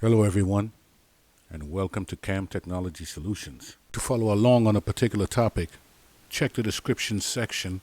Hello everyone, and welcome to CAM Technology Solutions. To follow along on a particular topic, check the description section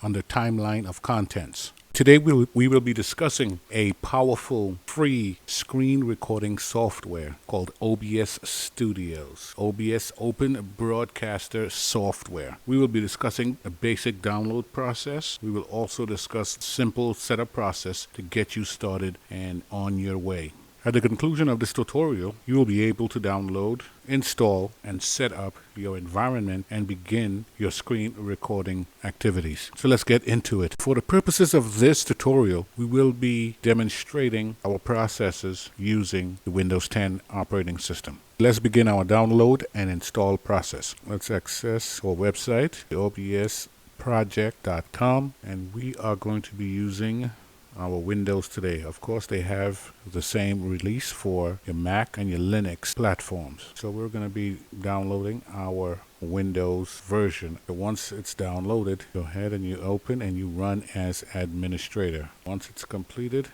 under Timeline of Contents. Today we will be discussing a powerful free screen recording software called OBS Studios, OBS Open Broadcaster Software. We will be discussing a basic download process. We will also discuss simple setup process to get you started and on your way. At the conclusion of this tutorial, you will be able to download, install, and set up your environment and begin your screen recording activities. So let's get into it. For the purposes of this tutorial, we will be demonstrating our processes using the Windows 10 operating system. Let's begin our download and install process. Let's access our website, obsproject.com, and we are going to be using our Windows today. Of course, they have the same release for your Mac and your Linux platforms. So we're going to be downloading our Windows version. So once it's downloaded, go ahead and you open and you run as administrator. Once it's completed,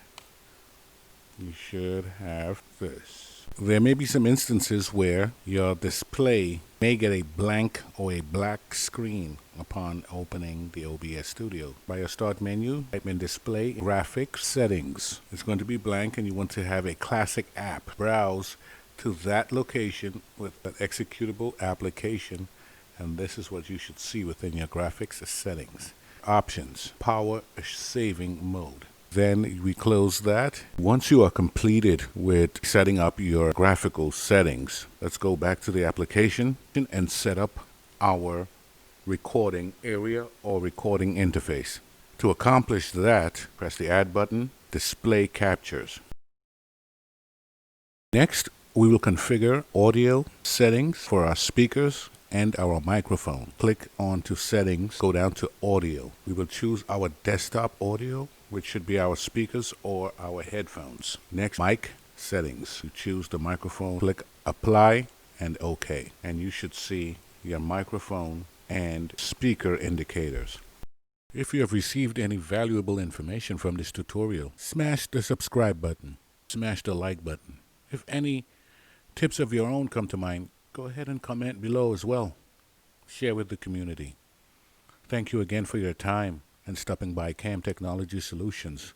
you should have this. There may be some instances where your display may get a blank or a black screen upon opening the OBS Studio. By your start menu, type in Display Graphics Settings. It's going to be blank and you want to have a classic app. Browse to that location with an executable application, and this is what you should see within your graphics settings. Options, Power Saving Mode. Then we close that. Once you are completed with setting up your graphical settings, let's go back to the application and set up our recording area or recording interface. To accomplish that, press the Add button, Display Captures. Next, we will configure audio settings for our speakers and our microphone. Click on to Settings, go down to Audio. We will choose our desktop audio, which should be our speakers or our headphones. Next, mic settings. You choose the microphone, click Apply and OK. And you should see your microphone and speaker indicators. If you have received any valuable information from this tutorial, smash the subscribe button, smash the like button. If any tips of your own come to mind, go ahead and comment below as well. Share with the community. Thank you again for your time and stopping by CAM Technology Solutions.